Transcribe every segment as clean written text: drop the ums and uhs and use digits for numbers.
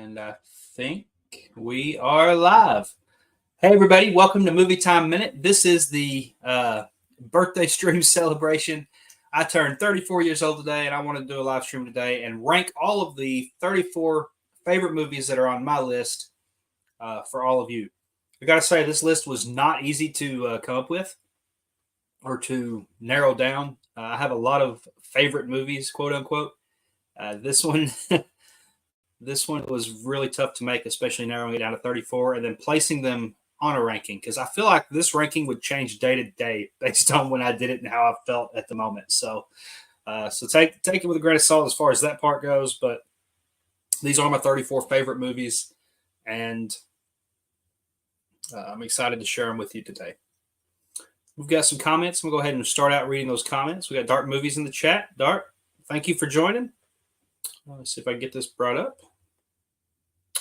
And I think we are live. Hey, everybody. Welcome to Movie Time Minute. This is the birthday stream celebration. I turned 34 years old today, and I want to do a live stream today and rank all of the 34 favorite movies that are on my list for all of you. I got to say, this list was not easy to come up with or to narrow down. I have a lot of favorite movies, quote unquote. This one... This one was really tough to make, especially narrowing it down to 34 and then placing them on a ranking, because I feel like this ranking would change day to day based on when I did it and how I felt at the moment. So take it with a grain of salt as far as that part goes. But these are my 34 favorite movies, and I'm excited to share them with you today. We've got some comments. I'm going to go ahead and start out reading those comments. We got Dart Movies in the chat. Dart, thank you for joining. Let's see if I can get this brought up.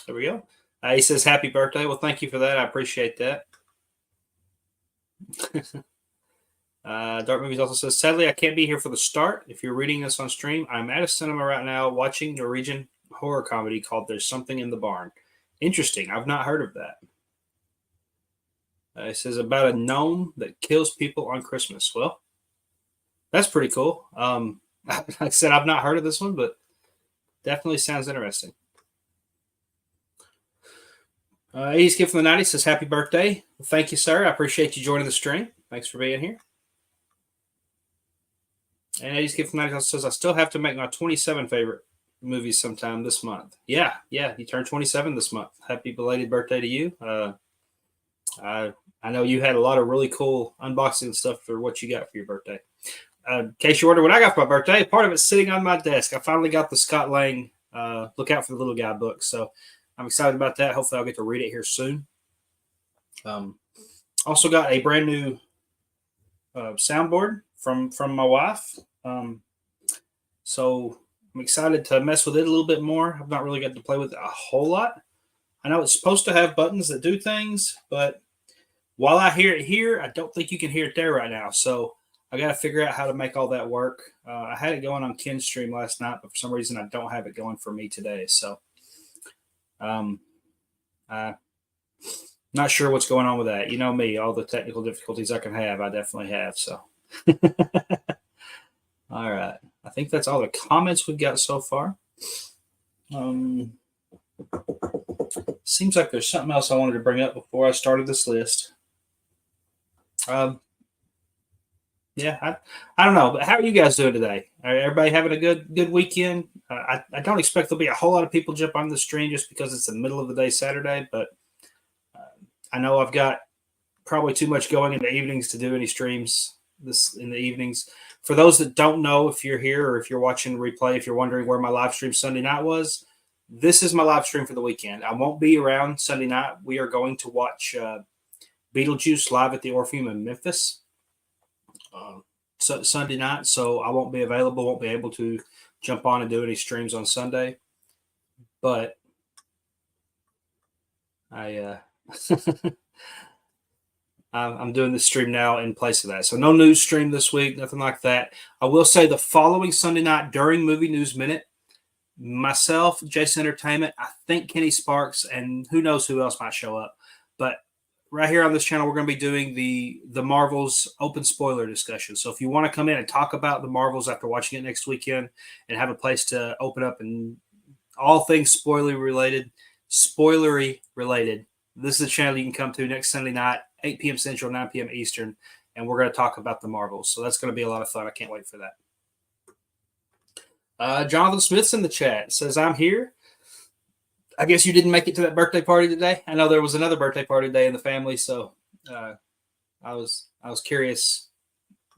There we go. He says, happy birthday. Well, thank you for that. I appreciate that. Dart Movies also says, sadly, I can't be here for the start. If you're reading this on stream, I'm at a cinema right now watching Norwegian horror comedy called There's Something in the Barn. Interesting. I've not heard of that. It says about a gnome that kills people on Christmas. Well, that's pretty cool. Like I said, I've not heard of this one, but definitely sounds interesting. 80s Kid from the 90s says, happy birthday. Well, thank you, sir. I appreciate you joining the stream. Thanks for being here. And 80s Kid from the 90s says, I still have to make my 27 favorite movies sometime this month. Yeah, you turned 27 this month. Happy belated birthday to you. I know you had a lot of really cool unboxing stuff for what you got for your birthday. In case you wonder what I got for my birthday, part of it's sitting on my desk. I finally got the Scott Lang Look Out for the Little Guy book, so I'm excited about that. Hopefully I'll get to read it here soon. Also got a brand new soundboard from my wife, so I'm excited to mess with it a little bit more. I've not really got to play with it a whole lot. I know it's supposed to have buttons that do things, but while I hear it here, I don't think you can hear it there right now, so I got to figure out how to make all that work. I had it going on Ken's stream last night, but for some reason I don't have it going for me today. So I'm not sure what's going on with that. You know me, all the technical difficulties I can have, I definitely have. So all right. I think that's all the comments we've got so far. Seems like there's something else I wanted to bring up before I started this list. Yeah, I don't know, but how are you guys doing today? Are everybody having a good weekend? I don't expect there'll be a whole lot of people jump on the stream just because it's the middle of the day Saturday, but I know I've got probably too much going in the evenings to do any streams in the evenings. For those that don't know, if you're here or if you're watching the replay, if you're wondering where my live stream Sunday night was, this is my live stream for the weekend. I won't be around Sunday night. We are going to watch Beetlejuice live at the Orpheum in Memphis. Sunday night, so I won't be available, won't be able to jump on and do any streams on Sunday, but I'm doing this stream now in place of that, so no news stream this week, nothing like that. I will say the following Sunday night during Movie News Minute, myself, Jason Entertainment, I think Kenny Sparks, and who knows who else might show up, but right here on this channel, we're going to be doing the Marvels open spoiler discussion. So if you want to come in and talk about the Marvels after watching it next weekend and have a place to open up and all things spoilery related, this is the channel you can come to next Sunday night, 8 p.m. Central, 9 p.m. Eastern, and we're going to talk about the Marvels. So that's going to be a lot of fun. I can't wait for that. Jonathan Smith's in the chat. Says, I'm here. I guess you didn't make it to that birthday party today. I know there was another birthday party today in the family, so I was curious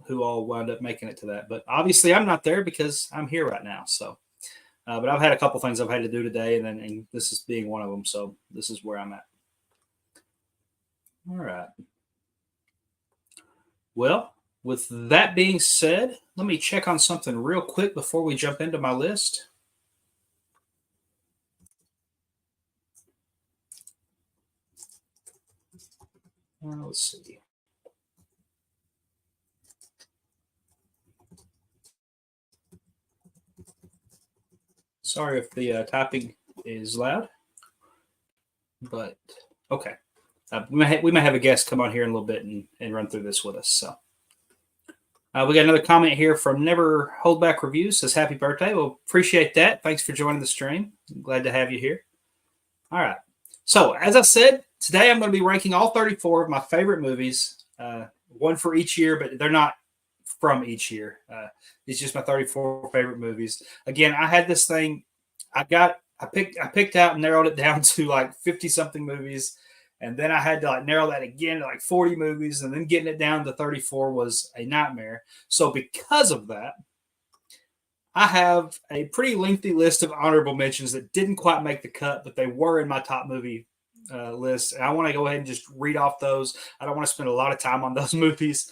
who all wound up making it to that. But obviously, I'm not there because I'm here right now. So, but I've had a couple things I've had to do today, and this is being one of them. So this is where I'm at. All right. Well, with that being said, let me check on something real quick before we jump into my list. Let's see. Sorry if the typing is loud. but okay. We may have a guest come on here in a little bit and run through this with us. So we got another comment here from Never Hold Back Reviews. Says happy birthday. Well, appreciate that. Thanks for joining the stream. I'm glad to have you here. All right. So as I said, today I'm going to be ranking all 34 of my favorite movies, one for each year, but they're not from each year. It's just my 34 favorite movies. Again, I had this thing. I picked out and narrowed it down to like 50 something movies. And then I had to like narrow that again to like 40 movies, and then getting it down to 34 was a nightmare. So because of that, I have a pretty lengthy list of honorable mentions that didn't quite make the cut, but they were in my top movie list. And I want to go ahead and just read off those. I don't want to spend a lot of time on those movies,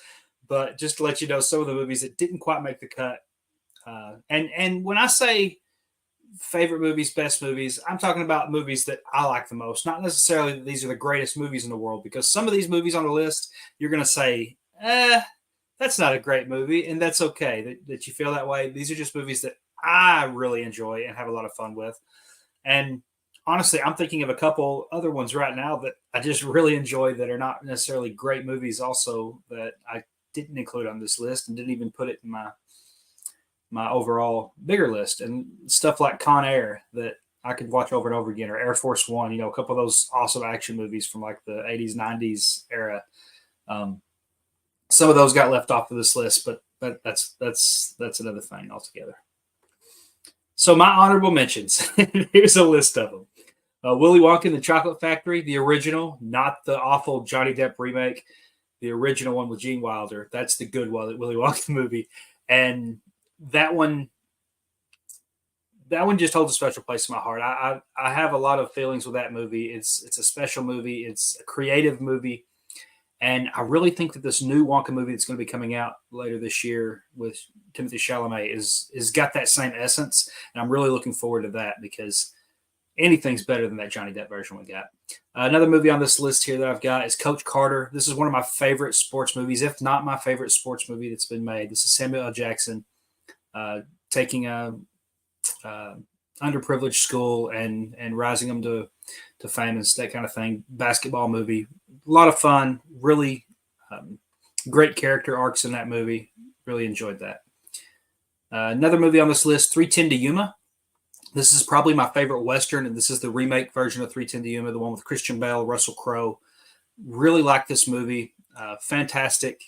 but just to let you know some of the movies that didn't quite make the cut. And when I say favorite movies, best movies, I'm talking about movies that I like the most, not necessarily that these are the greatest movies in the world, because some of these movies on the list, you're going to say, that's not a great movie, and that's okay that you feel that way. These are just movies that I really enjoy and have a lot of fun with. And honestly, I'm thinking of a couple other ones right now that I just really enjoy that are not necessarily great movies also, that I didn't include on this list and didn't even put it in my overall bigger list. And stuff like Con Air that I could watch over and over again, or Air Force One, a couple of those awesome action movies from like the 80s, 90s era. Some of those got left off of this list, but that's another thing altogether. So my honorable mentions, here's a list of them. Willy Wonka and the Chocolate Factory, the original, not the awful Johnny Depp remake, the original one with Gene Wilder. That's the good one, the Willy Wonka movie. And that one just holds a special place in my heart. I have a lot of feelings with that movie. It's a special movie. It's a creative movie. And I really think that this new Wonka movie that's going to be coming out later this year with Timothée Chalamet is got that same essence. And I'm really looking forward to that, because anything's better than that Johnny Depp version we got. Another movie on this list here that I've got is Coach Carter. This is one of my favorite sports movies, if not my favorite sports movie that's been made. This is Samuel L. Jackson taking a underprivileged school and rising them to fame and that kind of thing. Basketball movie, a lot of fun. Really great character arcs in that movie. Really enjoyed that. Another movie on this list, 3:10 to Yuma. This is probably my favorite Western, and this is the remake version of 3:10 to Yuma, the one with Christian Bale, Russell Crowe. Really like this movie. Fantastic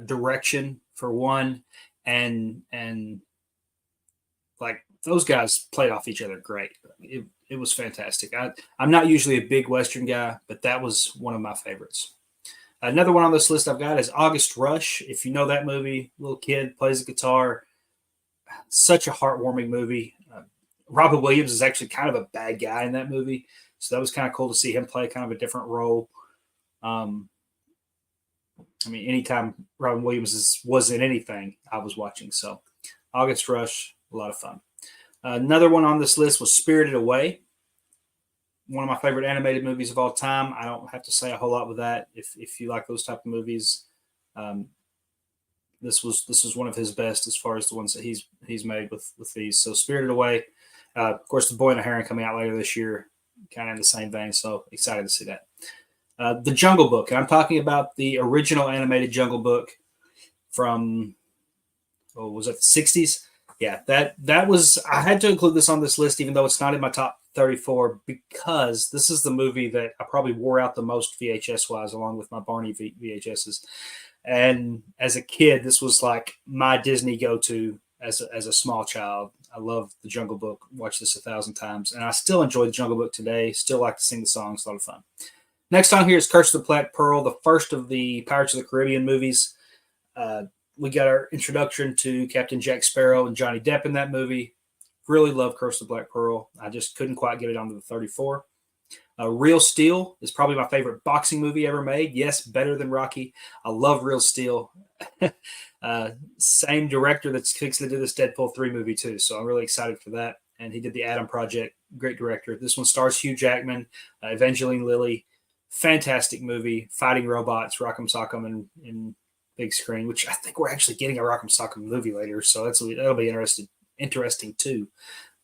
direction for one, and like those guys played off each other great. It was fantastic. I'm not usually a big Western guy, but that was one of my favorites. Another one on this list I've got is August Rush. If you know that movie, little kid plays a guitar. Such a heartwarming movie. Robin Williams is actually kind of a bad guy in that movie, so that was kind of cool to see him play kind of a different role. Anytime Robin Williams was in anything, I was watching. So August Rush, a lot of fun. Another one on this list was Spirited Away, one of my favorite animated movies of all time. I don't have to say a whole lot with that. If you like those type of movies, this was one of his best as far as the ones that he's made with these. So Spirited Away, of course, The Boy and the Heron coming out later this year, kind of in the same vein. So excited to see that. The Jungle Book, and I'm talking about the original animated Jungle Book from, was it the 60s? Yeah, that was, I had to include this on this list, even though it's not in my top 34, because this is the movie that I probably wore out the most VHS-wise, along with my Barney VHSs. And as a kid, this was like my Disney go-to as a small child. I love The Jungle Book, watched this 1,000 times, and I still enjoy The Jungle Book today, still like to sing the songs, a lot of fun. Next on here is Curse of the Black Pearl, the first of the Pirates of the Caribbean movies. We got our introduction to Captain Jack Sparrow and Johnny Depp in that movie. Really love Curse of the Black Pearl. I just couldn't quite get it onto the 34. Real Steel is probably my favorite boxing movie ever made. Yes, better than Rocky. I love Real Steel. Same director that's fixing to do this Deadpool 3 movie too, so I'm really excited for that. And he did The Adam Project. Great director. This one stars Hugh Jackman, Evangeline Lilly. Fantastic movie. Fighting robots, Rock'em Sock'em in big screen, which I think we're actually getting a Rock'em Sock'em movie later, so that'll be interesting too.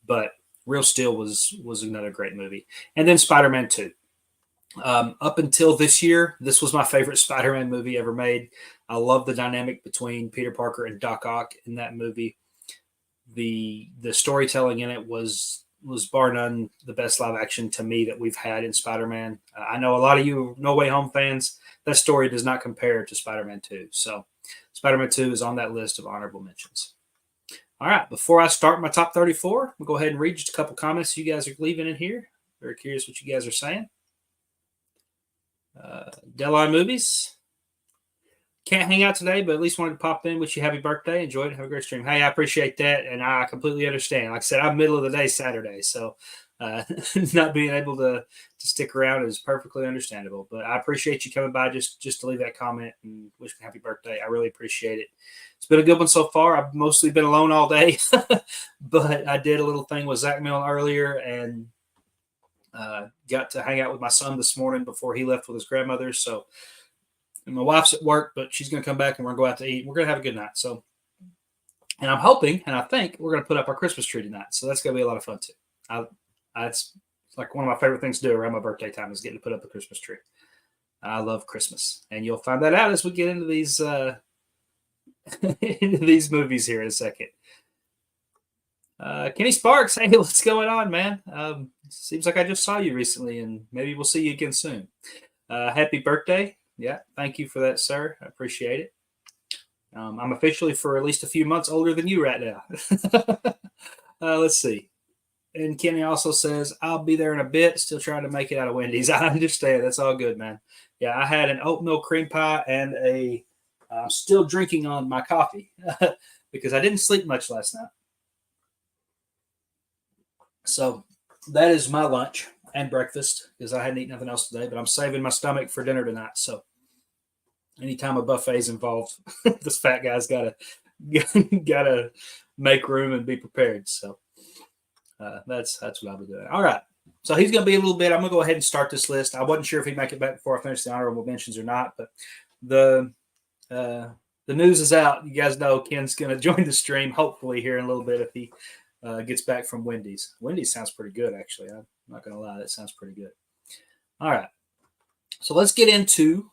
But Real Steel was another great movie. And then Spider-Man 2. Up until this year, this was my favorite Spider-Man movie ever made. I love the dynamic between Peter Parker and Doc Ock in that movie. The storytelling in it was bar none the best live action to me that we've had in Spider-Man. I know a lot of you No Way Home fans, that story does not compare to Spider-Man 2. So Spider-Man 2 is on that list of honorable mentions. All right, before I start my top 34, we'll go ahead and read just a couple comments you guys are leaving in here. Very curious what you guys are saying. Deadline Movies. Can't hang out today, but at least wanted to pop in, wish you happy birthday. Enjoy it. Have a great stream. Hey, I appreciate that, and I completely understand. Like I said, I'm middle of the day Saturday, so not being able to stick around is perfectly understandable. But I appreciate you coming by just to leave that comment and wish me happy birthday. I really appreciate it. It's been a good one so far. I've mostly been alone all day, but I did a little thing with Zach Milne earlier and got to hang out with my son this morning before he left with his grandmother. So and my wife's at work, but she's going to come back and we're going to go out to eat. We're going to have a good night. So, and I'm hoping, and I think we're going to put up our Christmas tree tonight. So that's going to be a lot of fun too. It's like one of my favorite things to do around my birthday time is getting to put up a Christmas tree. I love Christmas, and you'll find that out as we get into these into these movies here in a second. Kenny Sparks, hey, what's going on, man? Seems like I just saw you recently, and maybe we'll see you again soon. Happy birthday. Yeah, thank you for that, sir. I appreciate it. I'm officially for at least a few months older than you right now. Let's see. And Kenny also says, I'll be there in a bit, still trying to make it out of Wendy's. I understand. That's all good, man. Yeah, I had an oatmeal cream pie and I'm still drinking on my coffee because I didn't sleep much last night. So that is my lunch and breakfast because I hadn't eaten nothing else today, but I'm saving my stomach for dinner tonight. So anytime a buffet is involved, this fat guy's gotta make room and be prepared. So that's what I'll be doing. All right. So he's going to be a little bit. I'm going to go ahead and start this list. I wasn't sure if he'd make it back before I finished the honorable mentions or not, but the news is out. You guys know Ken's going to join the stream hopefully here in a little bit if he gets back from Wendy's. Wendy's sounds pretty good, actually. I'm not going to lie. That sounds pretty good. All right. So let's get into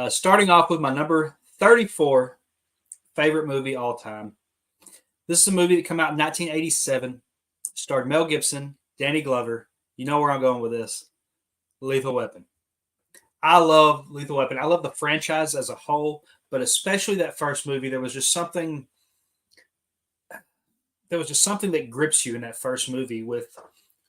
starting off with my number 34 favorite movie all time. This is a movie that came out in 1987. Starred Mel Gibson, Danny Glover. You know where I'm going with this. Lethal Weapon. I love Lethal Weapon. I love the franchise as a whole, but especially that first movie. There was just something that grips you in that first movie with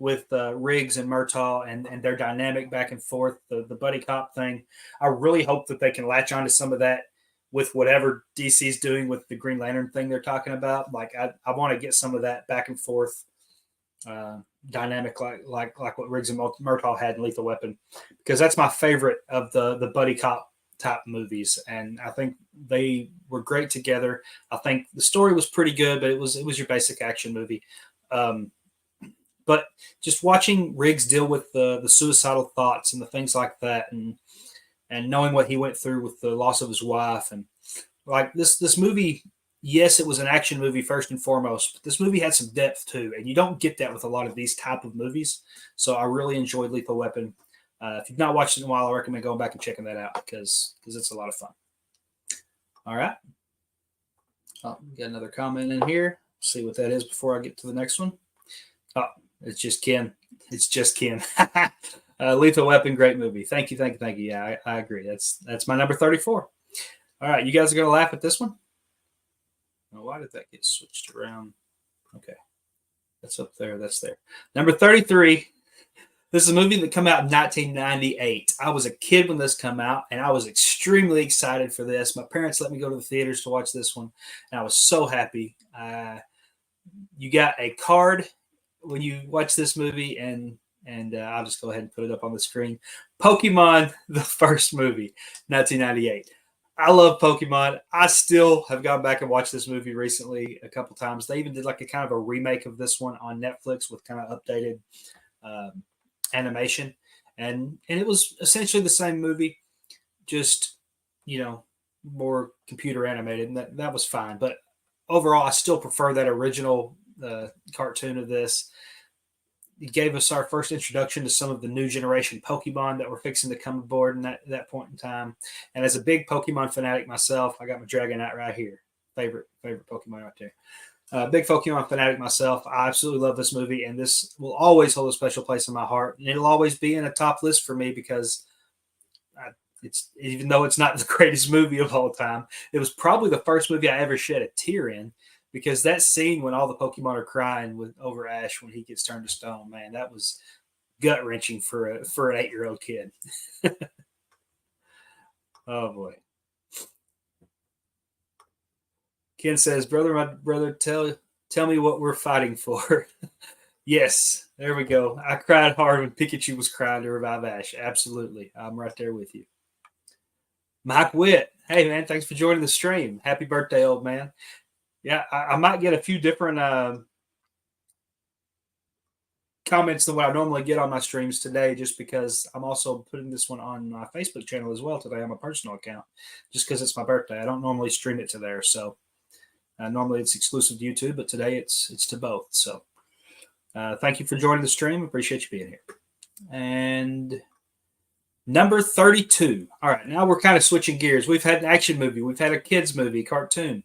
Riggs and Murtaugh and their dynamic back and forth, the buddy cop thing. I really hope that they can latch on to some of that with whatever DC's doing with the Green Lantern thing they're talking about. Like I want to get some of that back and forth dynamic like what Riggs and Murtaugh had in Lethal Weapon, because that's my favorite of the buddy cop type movies, and I think they were great together. I think the story was pretty good, but it was your basic action movie. But just watching Riggs deal with the suicidal thoughts and the things like that, and knowing what he went through with the loss of his wife, and like this movie. Yes, it was an action movie first and foremost, but this movie had some depth too, and you don't get that with a lot of these type of movies. So I really enjoyed Lethal Weapon. If you've not watched it in a while, I recommend going back and checking that out because it's a lot of fun. All right. Oh, we got another comment in here. See what that is before I get to the next one. Oh, it's just Ken. It's just Ken. Lethal Weapon, great movie. Thank you. Yeah, I agree. That's my number 34. All right, you guys are going to laugh at this one. Now, why did that get switched around? Okay. That's up there. That's there. Number 33. This is a movie that came out in 1998. I was a kid when this came out, and I was extremely excited for this. My parents let me go to the theaters to watch this one, and I was so happy. You got a card when you watch this movie, and I'll just go ahead and put it up on the screen. Pokemon, the first movie, 1998. I love Pokemon. I still have gone back and watched this movie recently a couple times. They even did like a kind of a remake of this one on Netflix with kind of updated animation. And it was essentially the same movie, just, more computer animated. And that was fine. But overall, I still prefer that original cartoon of this. It gave us our first introduction to some of the new generation Pokemon that were fixing to come aboard in that point in time. And as a big Pokemon fanatic myself, I got my Dragonite right here. Favorite Pokemon right there. Big Pokemon fanatic myself. I absolutely love this movie, and this will always hold a special place in my heart. And it'll always be in a top list for me because it's, even though it's not the greatest movie of all time, it was probably the first movie I ever shed a tear in. Because that scene when all the Pokemon are crying over Ash when he gets turned to stone, man, that was gut wrenching for an 8-year-old kid. Oh boy. Ken says, my brother, tell me what we're fighting for. Yes, there we go. I cried hard when Pikachu was crying to revive Ash. Absolutely. I'm right there with you. Mike Witt. Hey man, thanks for joining the stream. Happy birthday, old man. Yeah, I might get a few different comments than what I normally get on my streams today, just because I'm also putting this one on my Facebook channel as well today on my personal account, just because it's my birthday. I don't normally stream it to there, so normally it's exclusive to YouTube, but today it's to both. So thank you for joining the stream. Appreciate you being here. And number 32. All right, now we're kind of switching gears. We've had an action movie. We've had a kids movie, cartoon.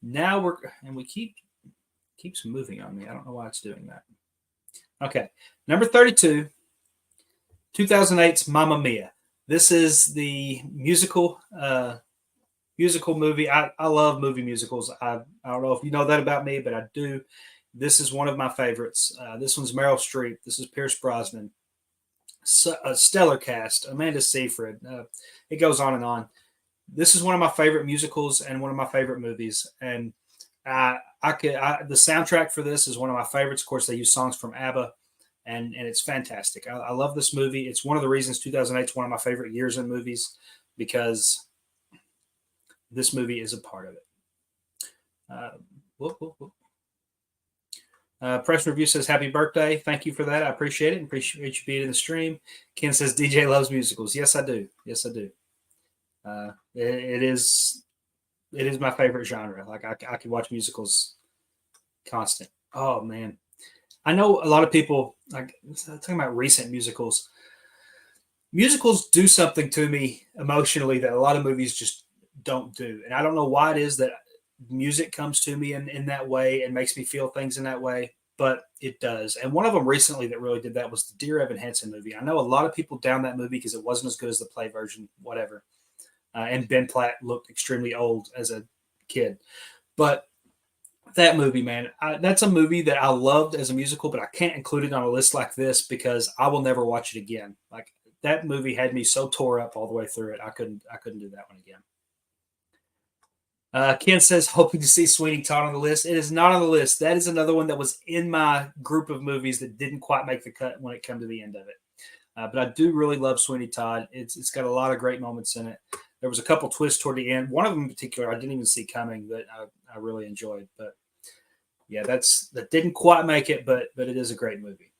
Now we keeps moving on me. I don't know why it's doing that. Okay, number 32, 2008's Mamma Mia. This is the musical movie. I love movie musicals. I don't know if you know that about me, but I do. This is one of my favorites. This one's Meryl Streep. This is Pierce Brosnan. A stellar cast. Amanda Seyfried. It goes on and on. This is one of my favorite musicals and one of my favorite movies. And the soundtrack for this is one of my favorites. Of course, they use songs from ABBA, and it's fantastic. I love this movie. It's one of the reasons 2008 is one of my favorite years in movies, because this movie is a part of it. Press Review says, happy birthday. Thank you for that. I appreciate it. Appreciate you being in the stream. Ken says, DJ loves musicals. Yes, I do. Yes, I do. It is my favorite genre. Like I could watch musicals constant. Oh man. I know a lot of people like talking about recent musicals. Musicals do something to me emotionally that a lot of movies just don't do. And I don't know why it is that music comes to me in that way and makes me feel things in that way, but it does. And one of them recently that really did that was the Dear Evan Hansen movie. I know a lot of people down that movie because it wasn't as good as the play version, whatever. And Ben Platt looked extremely old as a kid. But that movie, man, that's a movie that I loved as a musical, but I can't include it on a list like this because I will never watch it again. Like that movie had me so tore up all the way through it. I couldn't do that one again. Ken says, hoping to see Sweeney Todd on the list. It is not on the list. That is another one that was in my group of movies that didn't quite make the cut when it came to the end of it. But I do really love Sweeney Todd. It's got a lot of great moments in it. There was a couple twists toward the end. One of them in particular I didn't even see coming that I really enjoyed. But yeah, that didn't quite make it, but it is a great movie.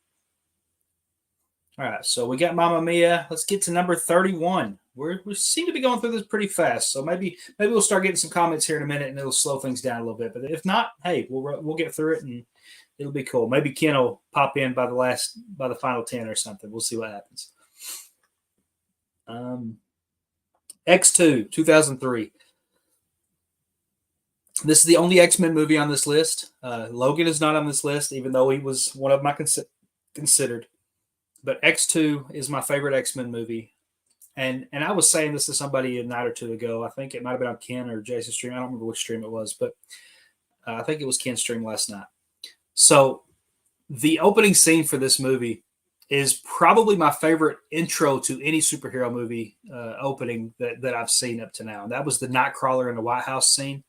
All right, so we got Mamma Mia. Let's get to number 31. We seem to be going through this pretty fast, so maybe we'll start getting some comments here in a minute, and it'll slow things down a little bit. But if not, hey, we'll get through it, and it'll be cool. Maybe Ken will pop in by the final 10 or something. We'll see what happens. X2, 2003. This is the only X-Men movie on this list. Logan is not on this list, even though he was one of my considered. But X2 is my favorite X-Men movie. And I was saying this to somebody a night or two ago. I think it might have been on Ken or Jason's stream. I don't remember which stream it was, but I think it was Ken's stream last night. So the opening scene for this movie is probably my favorite intro to any superhero movie opening that I've seen up to now. And that was the Nightcrawler in the White House scene.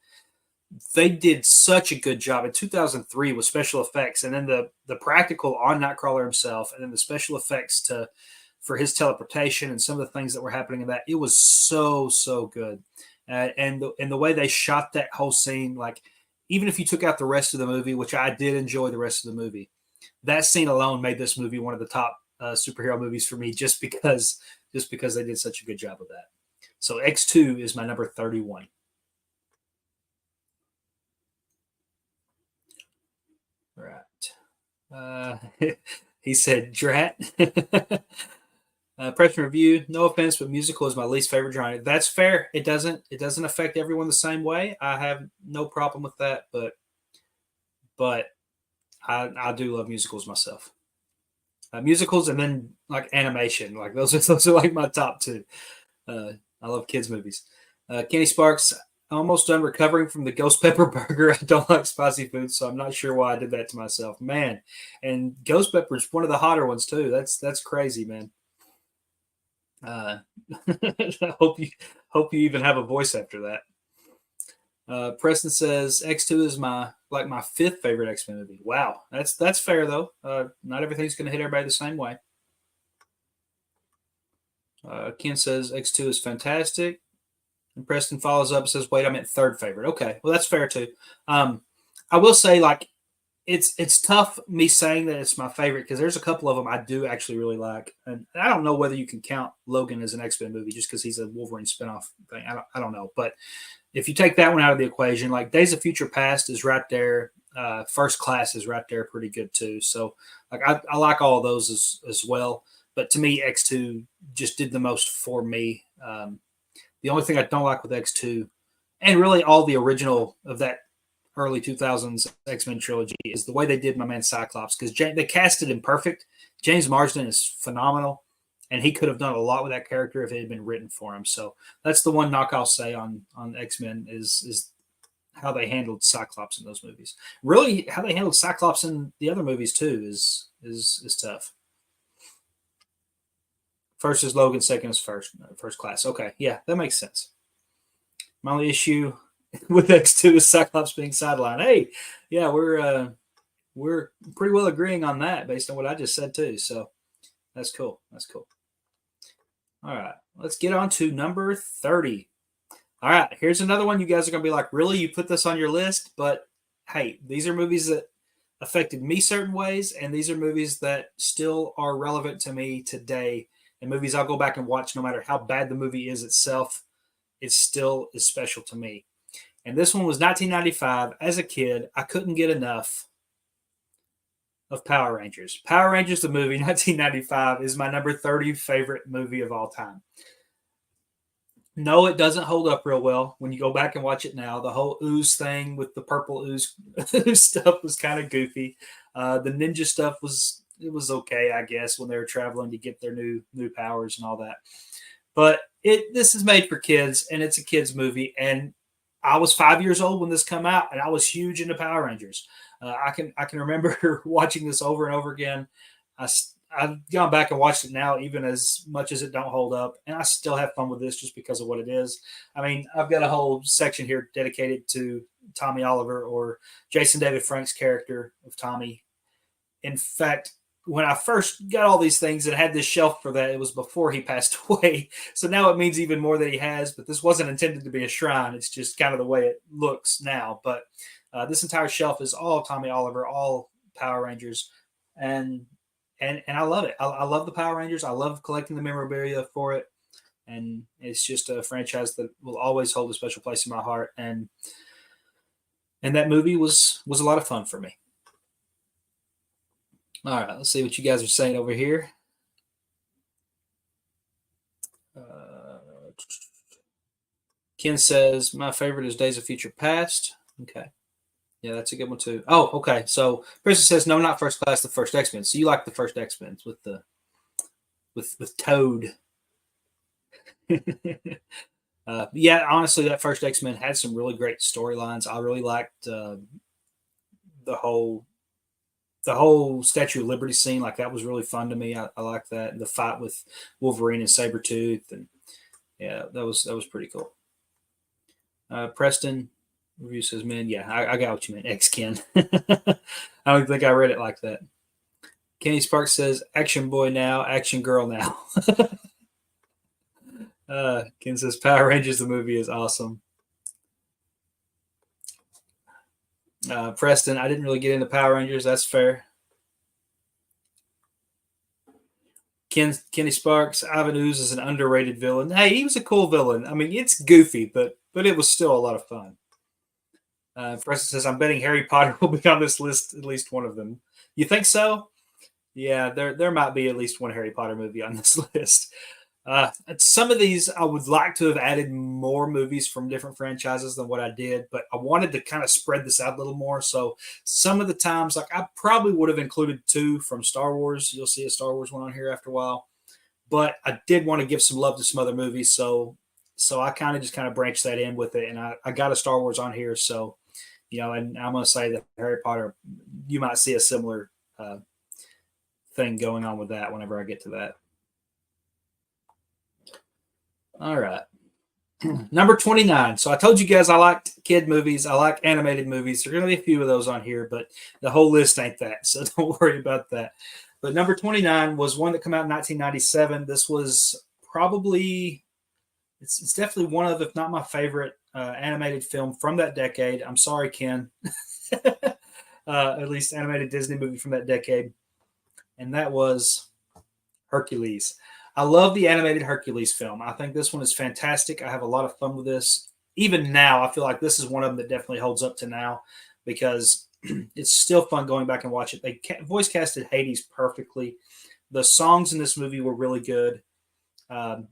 They did such a good job in 2003 with special effects, and then the practical on Nightcrawler himself, and then the special effects for his teleportation and some of the things that were happening in that. It was so good, and the way they shot that whole scene, like even if you took out the rest of the movie, which I did enjoy the rest of the movie, that scene alone made this movie one of the top superhero movies for me, just because they did such a good job of that. So X2 is my number 31. He said, "Drat." Preston review. No offense, but musical is my least favorite genre. That's fair. It doesn't affect everyone the same way. I have no problem with that, but I do love musicals myself. Musicals and then like animation, like those are like my top two. I love kids movies. Kenny Sparks. Almost done recovering from the ghost pepper burger. I don't like spicy food, so I'm not sure why I did that to myself, man. And ghost pepper is one of the hotter ones too. That's crazy, man. I hope you even have a voice after that. Preston says X2 is my fifth favorite X-Men movie. Wow, that's fair though. Not everything's going to hit everybody the same way. Ken says X2 is fantastic. And Preston follows up and says, "Wait, I meant third favorite." Okay, well that's fair too. I will say like it's tough me saying that it's my favorite because there's a couple of them I do actually really like, and I don't know whether you can count Logan as an X-Men movie just because he's a Wolverine spinoff thing. I don't know, but if you take that one out of the equation, like Days of Future Past is right there. First Class is right there, pretty good too. So like I like all of those as well. But to me, X2 just did the most for me. The only thing I don't like with X2, and really all the original of that early 2000s X-Men trilogy, is the way they did my man Cyclops, because they casted him perfect. James Marsden is phenomenal, and he could have done a lot with that character if it had been written for him. So that's the one knock I'll say on X-Men is how they handled Cyclops in those movies. Really, how they handled Cyclops in the other movies too is tough. First is Logan, second is First Class. Okay, yeah, that makes sense. My only issue with X2 is Cyclops being sidelined. Hey, yeah, we're pretty well agreeing on that based on what I just said too. So that's cool. That's cool. All right, let's get on to number 30. All right, here's another one you guys are going to be like, really? You put this on your list? But hey, these are movies that affected me certain ways, and these are movies that still are relevant to me today, and movies I'll go back and watch no matter how bad the movie is itself. It still is special to me. And this one was 1995. As a kid, I couldn't get enough of Power Rangers. Power Rangers, the movie, 1995, is my number 30 favorite movie of all time. No, it doesn't hold up real well when you go back and watch it now. The whole ooze thing with the purple ooze stuff was kind of goofy. The ninja stuff was okay, I guess, when they were traveling to get their new powers and all that. But this is made for kids, and it's a kids movie. And I was 5 years old when this came out, and I was huge into Power Rangers. I can remember watching this over and over again. I've gone back and watched it now, even as much as it don't hold up, and I still have fun with this just because of what it is. I mean, I've got a whole section here dedicated to Tommy Oliver, or Jason David Frank's character of Tommy. In fact, when I first got all these things and had this shelf for that, it was before he passed away. So now it means even more that he has, but this wasn't intended to be a shrine. It's just kind of the way it looks now. But this entire shelf is all Tommy Oliver, all Power Rangers. And I love it. I love the Power Rangers. I love collecting the memorabilia for it. And it's just a franchise that will always hold a special place in my heart. And that movie was a lot of fun for me. All right, let's see what you guys are saying over here. Ken says, my favorite is Days of Future Past. Okay. Yeah, that's a good one too. Oh, okay. So Krista says, no, not First Class, the first X-Men. So you like the first X-Men with Toad. Yeah, honestly, that first X-Men had some really great storylines. I really liked the whole Statue of Liberty scene. Like, that was really fun to me. I like that. And the fight with Wolverine and Sabretooth. And yeah, that was pretty cool. Preston review says, man, yeah, I got what you meant. X-Ken. I don't think I read it like that. Kenny Sparks says, action boy now, action girl now. Ken says, Power Rangers, the movie is awesome. Preston, I didn't really get into Power Rangers. That's fair. Kenny Sparks, Ivan Ooze is an underrated villain. Hey, he was a cool villain. I mean, it's goofy, but it was still a lot of fun. Preston says, I'm betting Harry Potter will be on this list, at least one of them. You think so? Yeah, there might be at least one Harry Potter movie on this list. Some of these I would like to have added more movies from different franchises than what I did, but I wanted to kind of spread this out a little more. So some of the times, like I probably would have included 2 from Star Wars. You'll see a Star Wars one on here after a while, but I did want to give some love to some other movies. So I kind of just kind of branched that in with it, and I got a Star Wars on here. So, and I'm going to say that Harry Potter, you might see a similar thing going on with that whenever I get to that. All right. Number 29. So I told you guys I liked kid movies. I like animated movies. There are going to be a few of those on here, but the whole list ain't that. So don't worry about that. But number 29 was one that came out in 1997. This was probably, it's definitely one of, if not my favorite animated film from that decade. I'm sorry, Ken. At least animated Disney movie from that decade. And that was Hercules. I love the animated Hercules film. I think this one is fantastic. I have a lot of fun with this. Even now, I feel like this is one of them that definitely holds up to now because it's still fun going back and watch it. They voice casted Hades perfectly. The songs in this movie were really good. Danny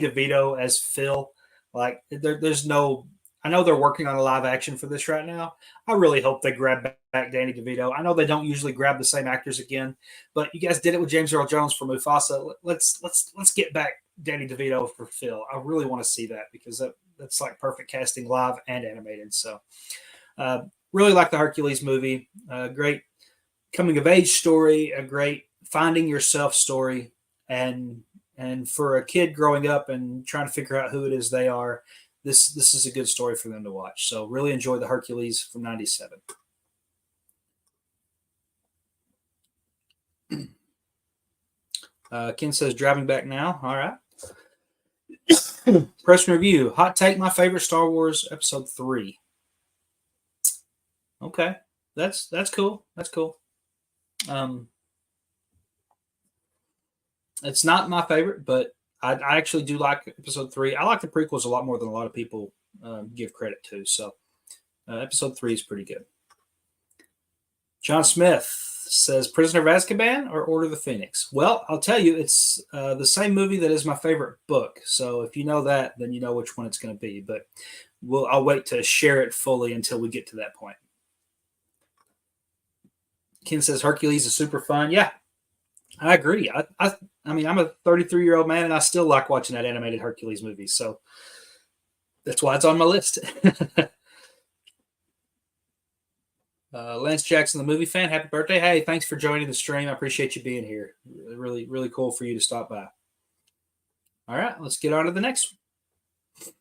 DeVito as Phil. Like, there's no... I know they're working on a live action for this right now. I really hope they grab back Danny DeVito. I know they don't usually grab the same actors again, but you guys did it with James Earl Jones for Mufasa. Let's get back Danny DeVito for Phil. I really want to see that because that's like perfect casting, live and animated. So, really like the Hercules movie. Great coming of age story. A great finding yourself story, and for a kid growing up and trying to figure out who it is they are. This is a good story for them to watch. So really enjoy the Hercules from 97. Ken says, driving back now. All right. Press and review. Hot take, my favorite Star Wars Episode 3. Okay. That's cool. That's cool. It's not my favorite, but I actually do like Episode 3. I like the prequels a lot more than a lot of people give credit to. So Episode 3 is pretty good. John Smith says, Prisoner of Azkaban or Order of the Phoenix? Well, I'll tell you, it's the same movie that is my favorite book. So if you know that, then you know which one it's going to be. But I'll wait to share it fully until we get to that point. Ken says, Hercules is super fun. Yeah, I agree. I mean, I'm a 33-year-old man, and I still like watching that animated Hercules movie. So that's why it's on my list. Lance Jackson, the movie fan, happy birthday. Hey, thanks for joining the stream. I appreciate you being here. Really, really cool for you to stop by. All right, let's get on to the next one.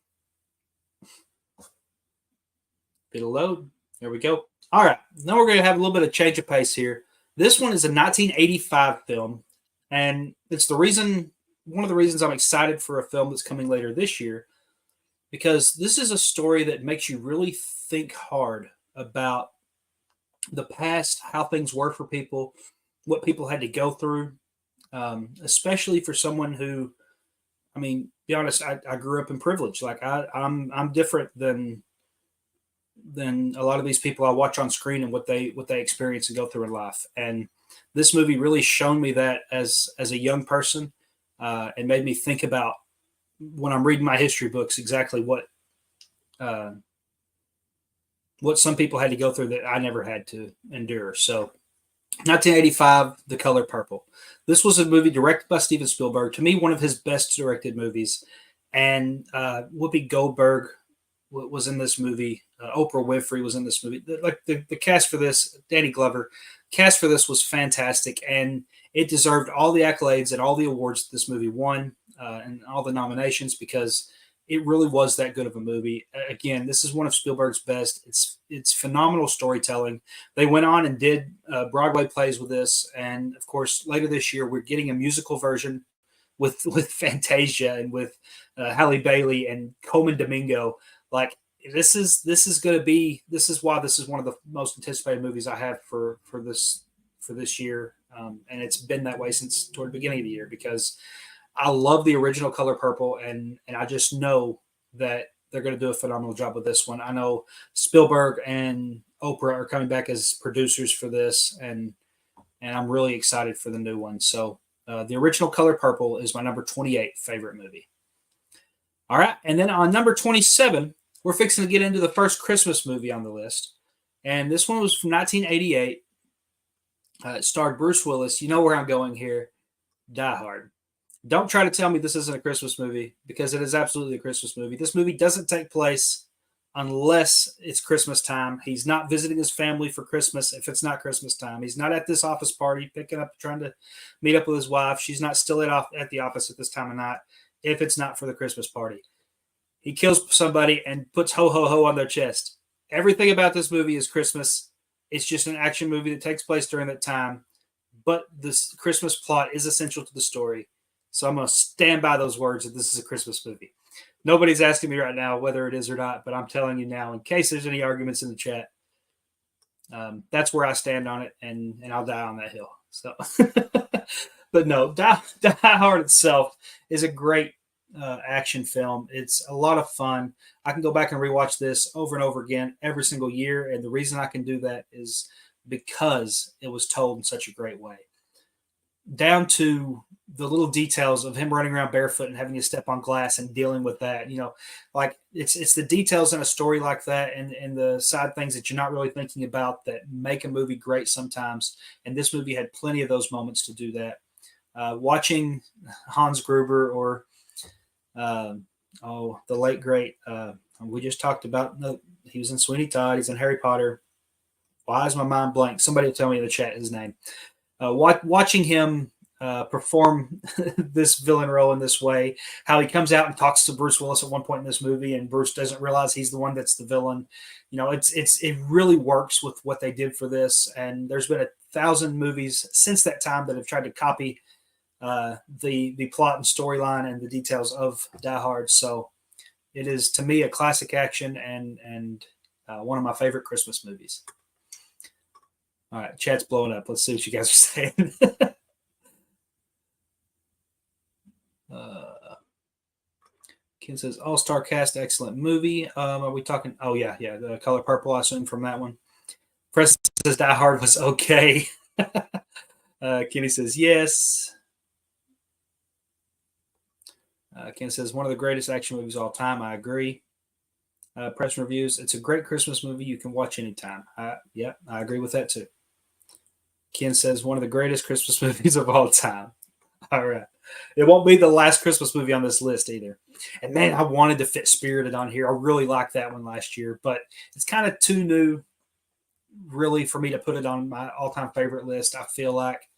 It'll load. There we go. All right, now we're going to have a little bit of change of pace here. This one is a 1985 film, and it's one of the reasons I'm excited for a film that's coming later this year, because this is a story that makes you really think hard about the past, how things were for people, what people had to go through, especially for someone who, I mean, be honest, I grew up in privilege. Like I'm different than a lot of these people I watch on screen and what they experience and go through in life. And this movie really showed me that as a young person, and made me think about, when I'm reading my history books, exactly what some people had to go through that I never had to endure. So 1985, The Color Purple. This was a movie directed by Steven Spielberg. To me, one of his best directed movies. And Whoopi Goldberg was in this movie. Oprah Winfrey was in this movie. The cast for this, Danny Glover, cast for this was fantastic. And it deserved all the accolades and all the awards this movie won, and all the nominations, because it really was that good of a movie. Again, this is one of Spielberg's best. It's phenomenal storytelling. They went on and did Broadway plays with this, and of course, later this year we're getting a musical version with Fantasia and with Halle Bailey and Coleman Domingo. Like this is why this is one of the most anticipated movies I have for this year, and it's been that way since toward the beginning of the year, because I love the original Color Purple, and I just know that they're going to do a phenomenal job with this one. I know Spielberg and Oprah are coming back as producers for this, and I'm really excited for the new one. So the original Color Purple is my number 28 favorite movie. All right, and then on number 27, we're fixing to get into the first Christmas movie on the list, and this one was from 1988. It starred Bruce Willis. You know where I'm going here. Die Hard. Don't try to tell me this isn't a Christmas movie, because it is absolutely a Christmas movie. This movie doesn't take place unless it's Christmas time. He's not visiting his family for Christmas if it's not Christmas time. He's not at this office party trying to meet up with his wife. She's not still at the office at this time of night if it's not for the Christmas party. He kills somebody and puts ho, ho, ho on their chest. Everything about this movie is Christmas. It's just an action movie that takes place during that time. But this Christmas plot is essential to the story. So I'm going to stand by those words that this is a Christmas movie. Nobody's asking me right now whether it is or not, but I'm telling you now, in case there's any arguments in the chat, that's where I stand on it, and I'll die on that hill. So, but no, Die Hard itself is a great action film. It's a lot of fun. I can go back and rewatch this over and over again every single year, and the reason I can do that is because it was told in such a great way. Down to the little details of him running around barefoot and having to step on glass and dealing with that, like it's the details in a story like that and the side things that you're not really thinking about that make a movie great sometimes. And this movie had plenty of those moments to do that. Watching Hans Gruber or the late great, we just talked about, he was in Sweeney Todd, he's in Harry Potter. Why is my mind blank? Somebody will tell me in the chat his name. Watching him perform this villain role in this way, how he comes out and talks to Bruce Willis at one point in this movie, and Bruce doesn't realize he's the one that's the villain. It really works with what they did for this. And there's been 1,000 movies since that time that have tried to copy the plot and storyline and the details of Die Hard. So it is, to me, a classic action and one of my favorite Christmas movies. All right, chat's blowing up. Let's see what you guys are saying. Ken says, all-star cast, excellent movie. Are we talking? Oh, yeah, The Color Purple, I assume, from that one. Preston says Die Hard was okay. Kenny says, yes. Ken says, one of the greatest action movies of all time. I agree. Press Reviews, it's a great Christmas movie you can watch anytime. Yeah, I agree with that too. Ken says, one of the greatest Christmas movies of all time. All right. It won't be the last Christmas movie on this list either. And man, I wanted to fit Spirited on here. I really liked that one last year, but it's kind of too new really for me to put it on my all-time favorite list. I feel like,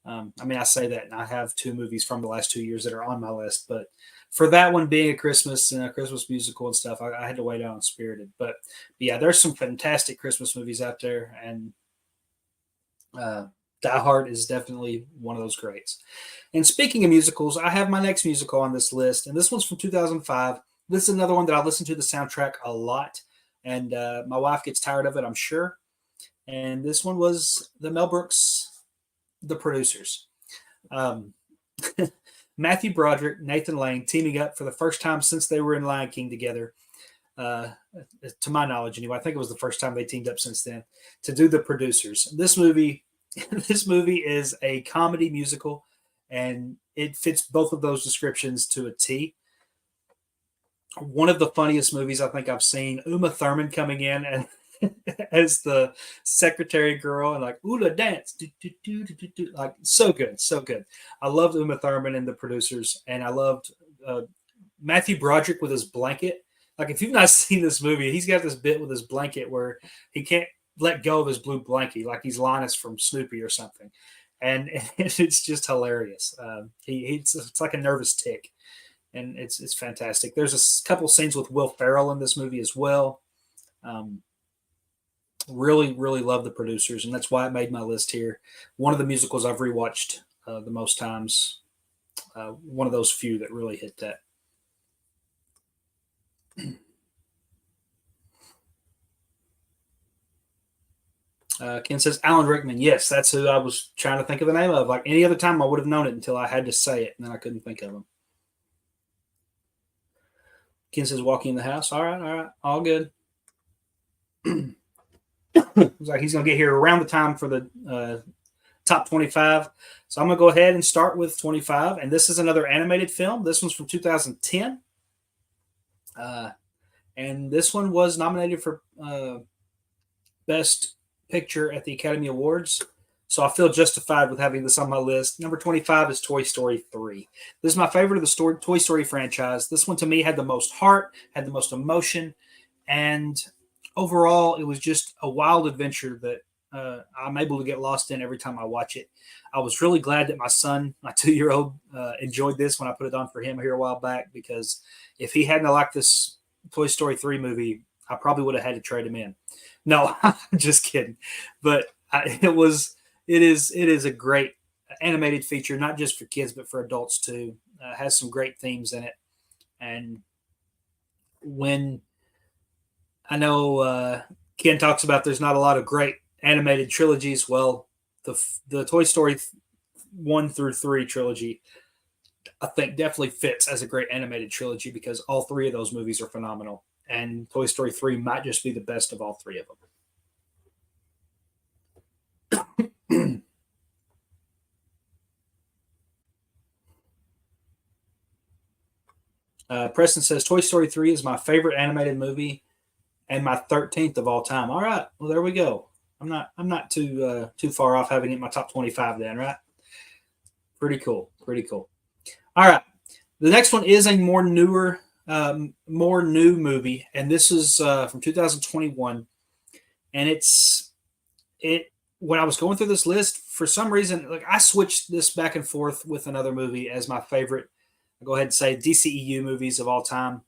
I say that, and I have 2 movies from the last 2 years that are on my list, but for that one being a Christmas and a Christmas musical and stuff, I had to wait out on Spirited. But yeah, there's some fantastic Christmas movies out there, and Die Hard is definitely one of those greats. And speaking of musicals, I have my next musical on this list, and this one's from 2005. This is another one that I listen to the soundtrack a lot, and my wife gets tired of it, I'm sure. And this one was the Mel Brooks, The Producers. Matthew Broderick, Nathan Lane teaming up for the first time since they were in Lion King together. To my knowledge, anyway, I think it was the first time they teamed up since then to do The Producers. This movie is a comedy musical, and it fits both of those descriptions to a T. One of the funniest movies I think I've seen. Uma Thurman coming in and as the secretary girl and like Ula dance, like so good. I loved Uma Thurman and The Producers, and I loved Matthew Broderick with his blanket. Like, if you've not seen this movie, he's got this bit with his blanket where he can't let go of his blue blankie, like he's Linus from Snoopy or something, and it's just hilarious. It's like a nervous tick, and it's fantastic. There's a couple scenes with Will Ferrell in this movie as well. Really, really love The Producers, and that's why it made my list here. One of the musicals I've rewatched the most times. One of those few that really hit that. Ken says Alan Rickman. Yes, that's who I was trying to think of the name of. Like any other time, I would have known it until I had to say it, and then I couldn't think of him. Ken says walking in the house. All right, all good. Looks like he's going to get here around the time for the top 25. So I'm going to go ahead and start with 25. And this is another animated film. This one's from 2010. And this one was nominated for Best Picture at the Academy Awards. So I feel justified with having this on my list. Number 25 is Toy Story 3. This is my favorite of the Toy Story franchise. This one to me had the most heart, had the most emotion, and overall it was just a wild adventure that I'm able to get lost in every time I watch it. I was really glad that my son, my 2-year-old, enjoyed this when I put it on for him here a while back, because if he hadn't liked this Toy Story 3 movie, I probably would have had to trade him in. No, I'm just kidding. But it is a great animated feature, not just for kids, but for adults too. Has some great themes in it. And when I know Ken talks about there's not a lot of great animated trilogies, well, the Toy Story 1 through 3 trilogy, I think definitely fits as a great animated trilogy, because all 3 of those movies are phenomenal. And Toy Story 3 might just be the best of all 3 of them. Preston says Toy Story 3 is my favorite animated movie and my 13th of all time. All right, well there we go. I'm not too far off having it in my top 25 then, right? Pretty cool. All right, the next one is a more new movie, and this is from 2021, and when I was going through this list, for some reason, like I switched this back and forth with another movie as my favorite. I'll go ahead and say DCEU movies of all time.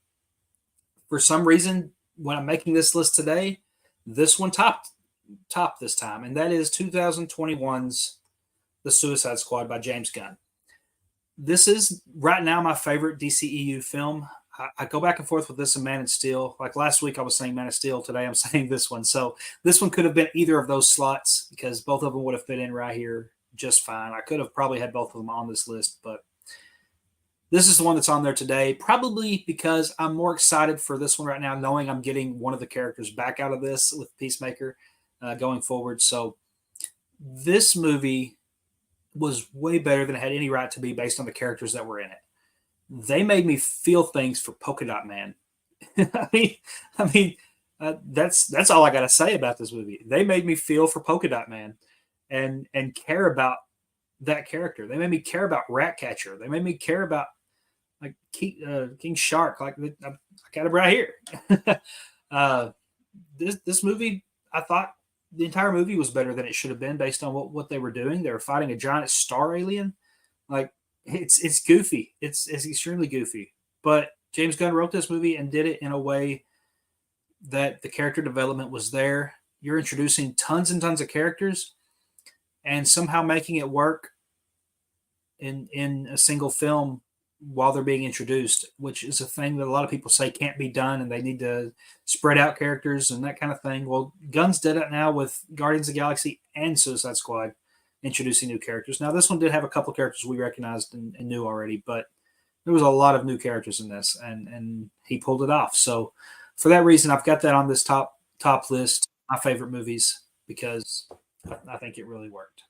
For some reason, when I'm making this list today, this one topped this time, and that is 2021's The Suicide Squad by James Gunn. This is right now my favorite DCEU film. I go back and forth with this and Man of Steel. Like last week I was saying Man of Steel. Today I'm saying this one. So this one could have been either of those slots, because both of them would have fit in right here just fine. I could have probably had both of them on this list, but this is the one that's on there today, probably because I'm more excited for this one right now, knowing I'm getting one of the characters back out of this with Peacemaker going forward. So this movie was way better than it had any right to be based on the characters that were in it. They made me feel things for Polka Dot Man. I mean, that's all I got to say about this movie. They made me feel for Polka Dot Man and care about that character. They made me care about Ratcatcher. They made me care about like King Shark. Like I got him right here. This movie, I thought the entire movie was better than it should have been based on what they were doing. They were fighting a giant star alien. Like it's goofy. It's extremely goofy. But James Gunn wrote this movie and did it in a way that the character development was there. You're introducing tons and tons of characters and somehow making it work in a single film while they're being introduced, which is a thing that a lot of people say can't be done, and they need to spread out characters and that kind of thing. Well, Gunn's did it now with Guardians of the Galaxy and Suicide Squad, introducing new characters. Now, this one did have a couple characters we recognized and knew already, but there was a lot of new characters in this, and he pulled it off. So for that reason, I've got that on this top list, my favorite movies, because I think it really worked.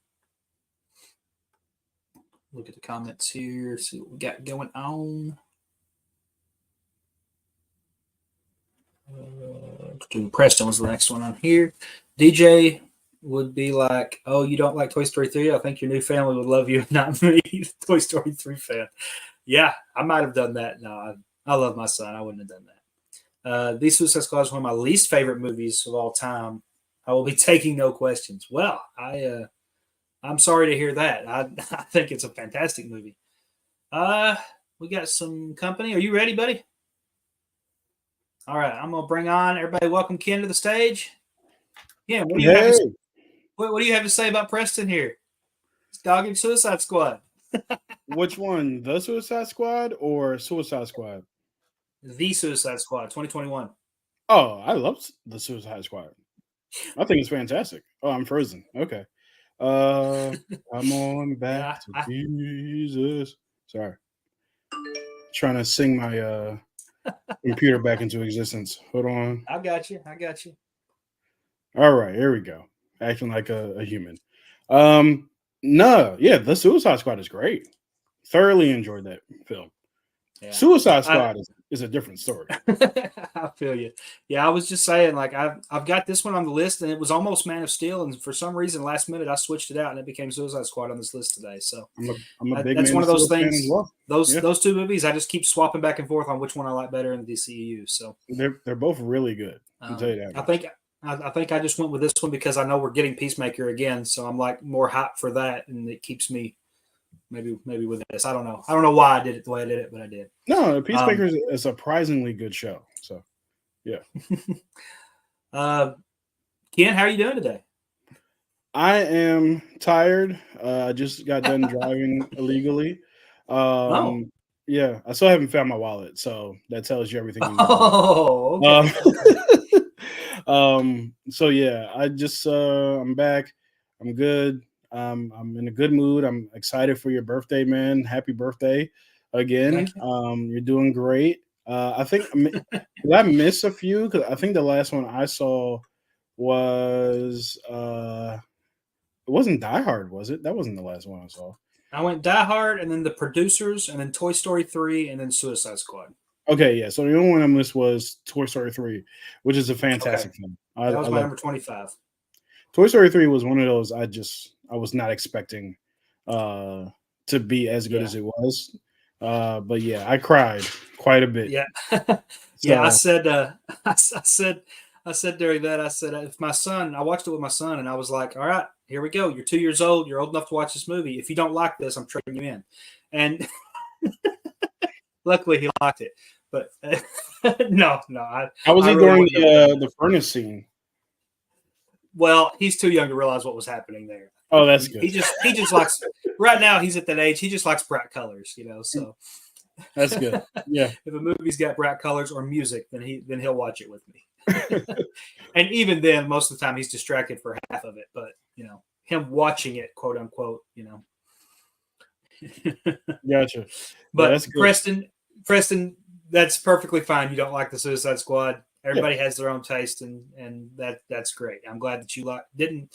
Look at the comments here, see what we got going on. Preston was the next one on here. DJ would be like, oh, you don't like Toy Story 3? I think your new family would love you, not me, Toy Story 3 fan. Yeah, I might have done that. No, I love my son. I wouldn't have done that. The Suicide Squad is one of my least favorite movies of all time. I will be taking no questions. Well, I'm sorry to hear that. I think it's a fantastic movie. We got some company. Are you ready, buddy? All right, I'm gonna bring on everybody. Welcome Ken to the stage. Yeah, what do you have to say about Preston here? It's dogging Suicide Squad. Which one? The Suicide Squad or Suicide Squad? The Suicide Squad, 2021. Oh, I love the Suicide Squad. I think it's fantastic. Oh, I'm frozen. Okay. I'm on back to Jesus. Sorry. Trying to sing my computer back into existence. Hold on. I got you. I got you. All right, here we go. Acting like a human. No, yeah, the Suicide Squad is great. Thoroughly enjoyed that film. Yeah. Suicide Squad is a different story. I feel you. Yeah, I was just saying, like I've got this one on the list, and it was almost Man of Steel, and for some reason, last minute I switched it out, and it became Suicide Squad on this list today. So I'm a big that's Man one of those Steel fan things. as well. Those two movies, I just keep swapping back and forth on which one I like better in the DCEU. So they're both really good. I'll tell you that. I think I just went with this one because I know we're getting Peacemaker again, so I'm like more hyped for that, and it keeps me maybe with this. I don't know. I don't know why I did it the way I did it, but I did. No, Peacemaker is a surprisingly good show. So, yeah. Ken, how are you doing today? I am tired. I just got done driving illegally. Yeah, I still haven't found my wallet, so that tells you everything you need. Okay. So yeah, I just I'm back. I'm good. I'm in a good mood. I'm excited for your birthday, man. Happy birthday again. You're doing great. I think did I miss a few? Because I think the last one I saw was it wasn't Die Hard, was it? That wasn't the last one I saw. I went Die Hard, and then The Producers, and then Toy Story 3, and then Suicide Squad. Okay, yeah. So the only one I missed was Toy Story 3, which is a fantastic film. That was my number 25. Toy Story 3 was one of those I was not expecting to be as good as it was. But yeah, I cried quite a bit. Yeah. Yeah, I said during that, I said, if my son, I watched it with my son, and I was like, all right, here we go. You're 2 years old. You're old enough to watch this movie. If you don't like this, I'm trading you in. And luckily he liked it. But no. How was he during the furnace scene? Well, he's too young to realize what was happening there. Oh, that's good. He just likes, right now he's at that age, he just likes bright colors, so. That's good. Yeah. If a movie's got bright colors or music, then he'll watch it with me. And even then, most of the time he's distracted for half of it. But him watching it, quote unquote, Gotcha. But that's good. Preston, that's perfectly fine. You don't like the Suicide Squad. Everybody has their own taste, and that's great. I'm glad that you didn't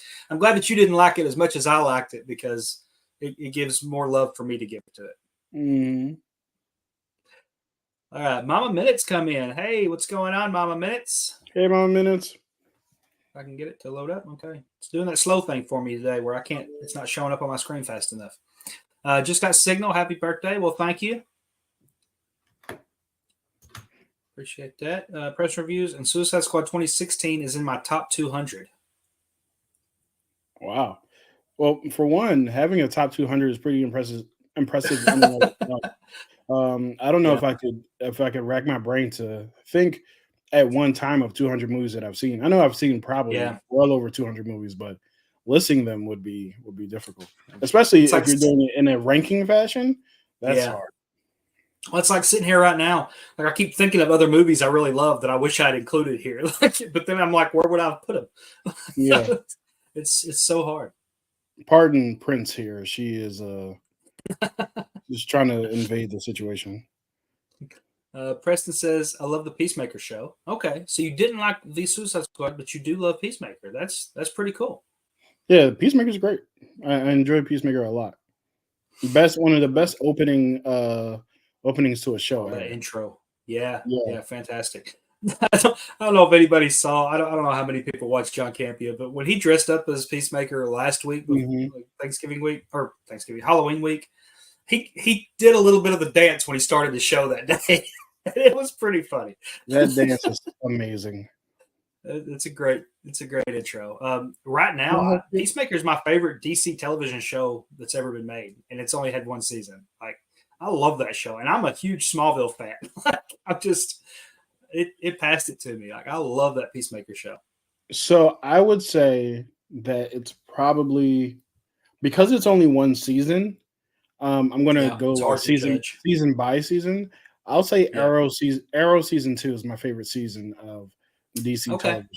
like it as much as I liked it, because it gives more love for me to give to it. Mm-hmm. All right, Mama Minutes come in. Hey, what's going on, Mama Minutes? Hey, Mama Minutes. If I can get it to load up. Okay. It's doing that slow thing for me today where it's not showing up on my screen fast enough. Just got signal. Happy birthday. Well, thank you. Appreciate that. Press reviews, and Suicide Squad 2016 is in my top 200. Wow. Well, for one, having a top 200 is pretty impressive. I don't know if I could rack my brain to think at one time of 200 movies that I've seen. I know I've seen probably well over 200 movies, but listing them would be difficult, especially if you're doing it in a ranking fashion. That's hard. Well, it's like sitting here right now. Like, I keep thinking of other movies I really love that I wish I'd included here. But then I'm like, where would I have put them? Yeah, it's so hard. Pardon Prince here. She is just trying to invade the situation. Preston says, I love the Peacemaker show. Okay, so you didn't like the Suicide Squad, but you do love Peacemaker. That's pretty cool. Yeah, Peacemaker's great. I enjoy Peacemaker a lot. One of the best openings to a show. That intro. Yeah, fantastic. I don't know if anybody saw. I don't know how many people watched John Campea, but when he dressed up as Peacemaker last week, Halloween week, he did a little bit of the dance when he started the show that day. It was pretty funny. That dance is amazing. It's a great intro. Right now, Peacemaker is my favorite DC television show that's ever been made, and it's only had one season. Like, I love that show, and I'm a huge Smallville fan. It passed it to me. Like, I love that Peacemaker show. So I would say that it's probably, because it's only one season. I'm going to go season by season. I'll say Arrow season 2 is my favorite season of DC television.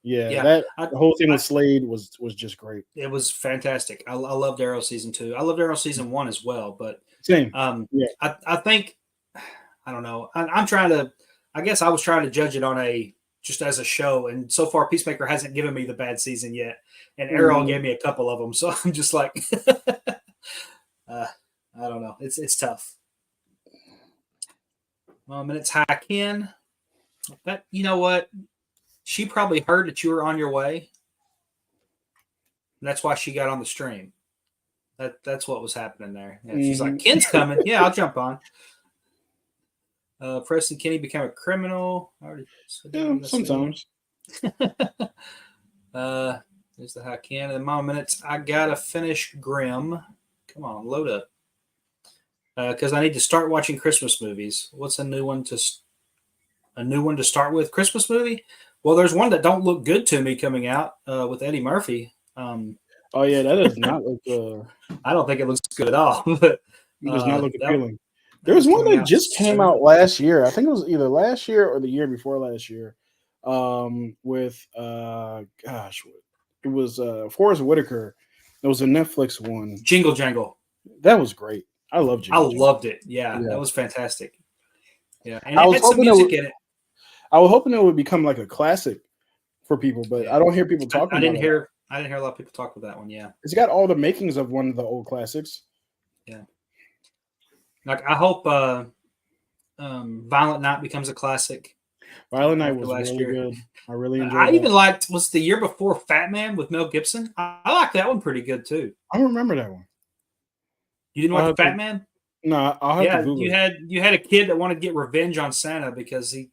The whole thing with Slade was just great. It was fantastic. I loved Arrow season 2. I loved Arrow season 1 as well, but same. I I don't know. I'm trying to. I guess I was trying to judge it on just as a show, and so far Peacemaker hasn't given me the bad season yet, and Arrow gave me a couple of them, so I'm just like, I don't know. It's tough. And it's Ken. But you know what? She probably heard that you were on your way. And that's why she got on the stream. That's what was happening there. Yeah, she's like, Ken's coming. Yeah, I'll jump on. Preston Kenny became a criminal. I already said that. Sometimes. There's the Ken. In my minutes, I gotta finish Grimm. Come on, load up. Because I need to start watching Christmas movies. What's a new one to start with? Christmas movie? Well, there's one that don't look good to me coming out with Eddie Murphy. Oh yeah, that does not look. I don't think it looks good at all. But it does not look appealing. There was one that just came out last year. I think it was either last year or the year before last year. With it was Forrest Whitaker. It was a Netflix one. Jingle Jangle. That was great. I loved Jingle Jangle. Loved it. Yeah, that was fantastic. Yeah, and it had some music in it. I was hoping it would become like a classic for people, but I don't hear people talking. I didn't hear a lot of people talk about that one. Yeah, it's got all the makings of one of the old classics. Yeah, like I hope Violent Night becomes a classic. Violent Night was really good. I really enjoyed. I even liked the year before Fat Man with Mel Gibson. I liked that one pretty good too. I don't remember that one. You didn't watch Fat Man? No, I'll have to Google you had a kid that wanted to get revenge on Santa because he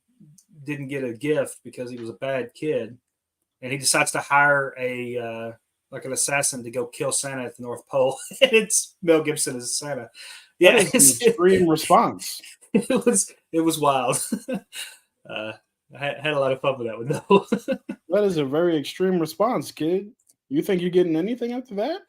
didn't get a gift because he was a bad kid, and he decides to hire an assassin to go kill Santa at the North Pole. And it's Mel Gibson as Santa. Yeah, it's an extreme response. It was wild. I had a lot of fun with that one though. That is a very extreme response, kid. You think you're getting anything after that?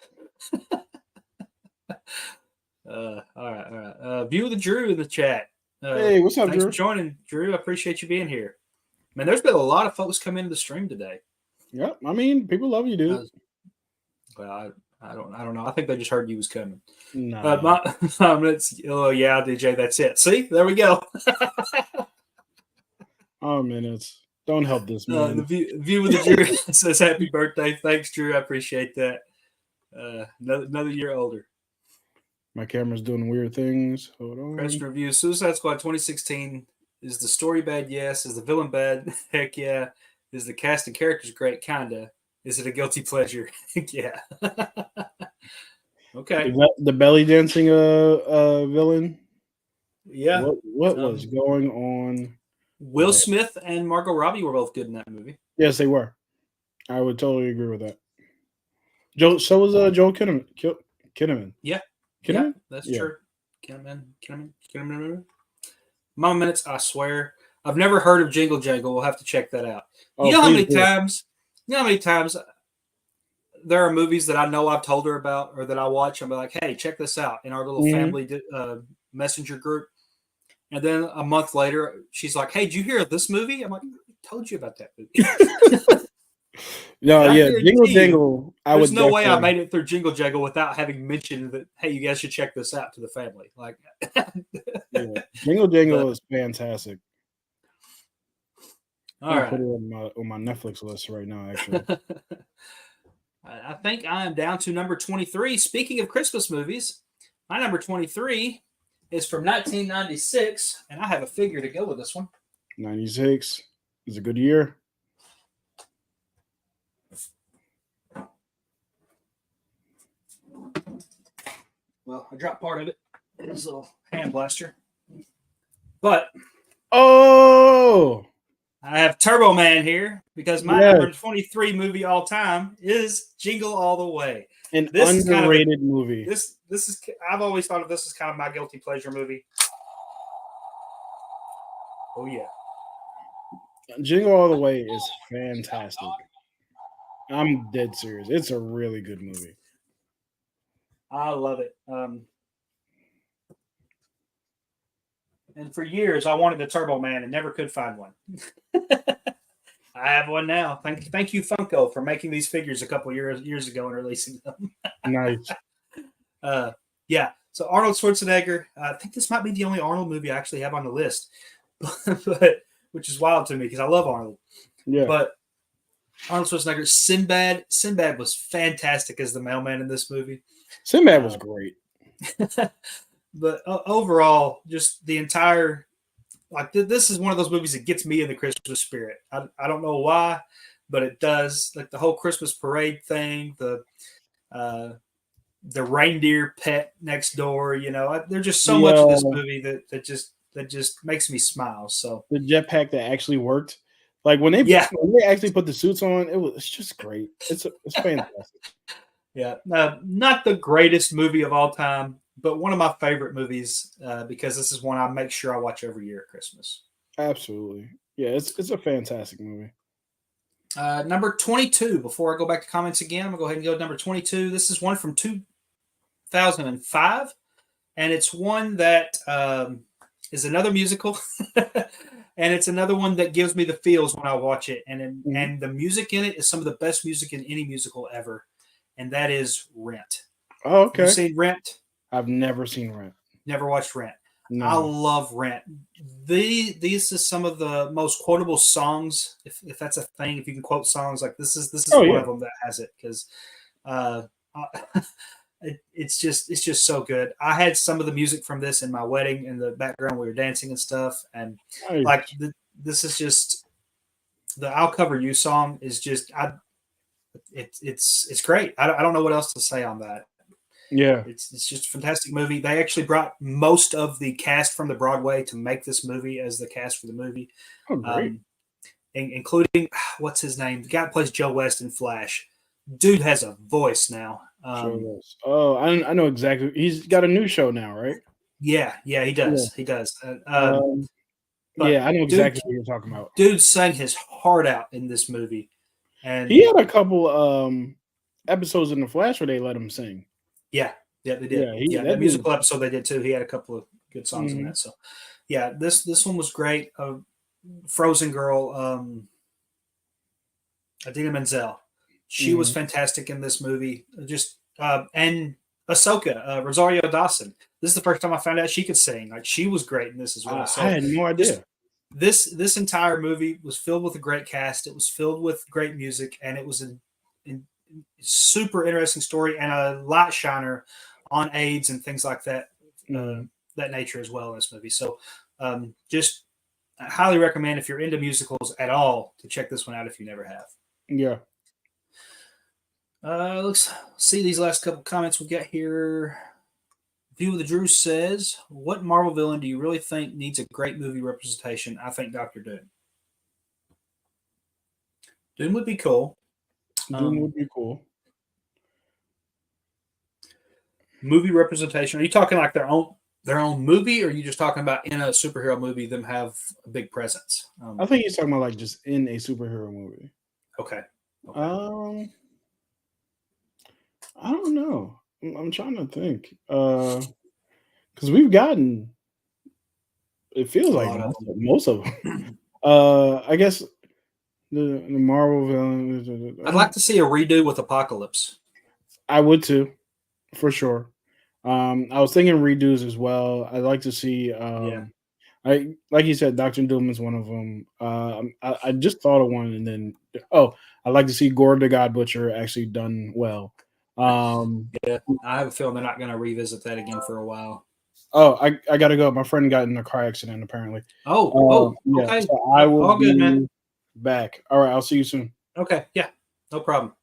All right. View of the Drew in the chat. Hey, what's up, thanks Drew? For joining, Drew. I appreciate you being here. Man, there's been a lot of folks come into the stream today. Yep, I mean, people love you, dude. Well, I don't know. I think they just heard you was coming. No. Oh yeah, DJ. That's it. See, there we go. Oh, minutes. Don't help this man. The view of the Drew says happy birthday. Thanks, Drew. I appreciate that. Another year older. My camera's doing weird things. Hold on. Press review. Suicide Squad 2016. Is the story bad? Yes. Is the villain bad? Heck yeah. Is the cast and characters great? Kinda. Is it a guilty pleasure? Yeah. Okay. Is that the belly dancing villain? Yeah. What was going on? Will Smith and Margot Robbie were both good in that movie. Yes, they were. I would totally agree with that. So was Joel Kinnaman. Yeah. Kinnaman? Yeah, that's true. Kinnaman. Mama Minutes, I swear. I've never heard of Jingle Jangle. We'll have to check that out. You know how many times there are movies that I know I've told her about or that I watch. I'm like, hey, check this out in our little family messenger group. And then a month later, she's like, hey, did you hear of this movie? I'm like, I told you about that movie. No, yeah, Jingle Jangle. There's no way I made it through Jingle Jangle without having mentioned that, hey, you guys should check this out to the family. Like, yeah. Jingle Jangle is fantastic. All right. Put it on my Netflix list right now, actually. I think I am down to number 23. Speaking of Christmas movies, my number 23 is from 1996, and I have a figure to go with this one. 96 is a good year. Well, I dropped part of it. It's a little hand blaster. But I have Turbo Man here because my number 23 movie all time is Jingle All the Way. An underrated movie. This is I've always thought of this as kind of my guilty pleasure movie. Oh yeah. Jingle All the Way is fantastic. I'm dead serious. It's a really good movie. I love it. And for years, I wanted a Turbo Man and never could find one. I have one now. Thank you, Funko, for making these figures a couple years ago and releasing them. Nice. Yeah. So Arnold Schwarzenegger. I think this might be the only Arnold movie I actually have on the list, but which is wild to me because I love Arnold. Yeah. But Arnold Schwarzenegger, Sinbad. Sinbad was fantastic as the mailman in this movie. Sinbad was great. But overall, just the entire, like, this is one of those movies that gets me in the Christmas spirit. I don't know why, but it does. Like the whole Christmas parade thing, the reindeer pet next door. You know, there's just so much of this movie that just makes me smile. So the jetpack that actually worked, like when they actually put the suits on, it's just great. It's fantastic. Yeah, not the greatest movie of all time, but one of my favorite movies because this is one I make sure I watch every year at Christmas. Absolutely, yeah, it's a fantastic movie. Number 22. Before I go back to comments again, I'm gonna go ahead and go to number 22. This is one from 2005, and it's one that is another musical, and it's another one that gives me the feels when I watch it. And the music in it is some of the best music in any musical ever, and that is Rent. Oh, okay. Have you seen Rent? I've never seen Rent. Never watched Rent. No. I love Rent. These are some of the most quotable songs, if that's a thing. If you can quote songs, like this is one of them that has it, because it's just so good. I had some of the music from this in my wedding in the background. We were dancing and stuff, and like this is just the "I'll Cover You" song is just it's great. I don't know what else to say on that. Yeah, it's just a fantastic movie. They actually brought most of the cast from the Broadway to make this movie as the cast for the movie. Oh, great. Including what's his name? The guy that plays Joe West in Flash. Dude has a voice now. Oh, I know exactly. He's got a new show now, right? Yeah, he does. Yeah. He does. I know exactly what you're talking about. Dude sang his heart out in this movie, and he had a couple episodes in the Flash where they let him sing. Yeah, they did. Yeah, that musical episode they did too. He had a couple of good songs in that. So, yeah, this one was great. Frozen Girl, Idina Menzel, she was fantastic in this movie. Just and Ahsoka, Rosario Dawson. This is the first time I found out she could sing. Like, she was great in this as well. So I had no idea. This entire movie was filled with a great cast. It was filled with great music, and it was a super interesting story and a light shiner on AIDS and things like that, that nature as well in this movie. So just I highly recommend, if you're into musicals at all, to check this one out if you never have. Yeah. Let's see these last couple comments we got here. View of the Drew says, what Marvel villain do you really think needs a great movie representation? I think Dr. Doom. Doom would be cool. Doom would be cool. Movie representation. Are you talking like their own movie, or are you just talking about in a superhero movie them have a big presence? I think he's talking about like just in a superhero movie. Okay. I don't know. I'm trying to think. Because we've gotten, it feels like most of them. I guess the Marvel villain. I'd like to see a redo with Apocalypse. I would too, for sure. I was thinking redos as well. I'd like to see. I like you said, Dr. Doom is one of them. I just thought of one, and then I'd like to see Gore the God Butcher actually done well. I have a feeling they're not going to revisit that again for a while. Oh, I gotta go. My friend got in a car accident apparently. Okay. So I will be back. All right, I'll see you soon. Okay, yeah, no problem.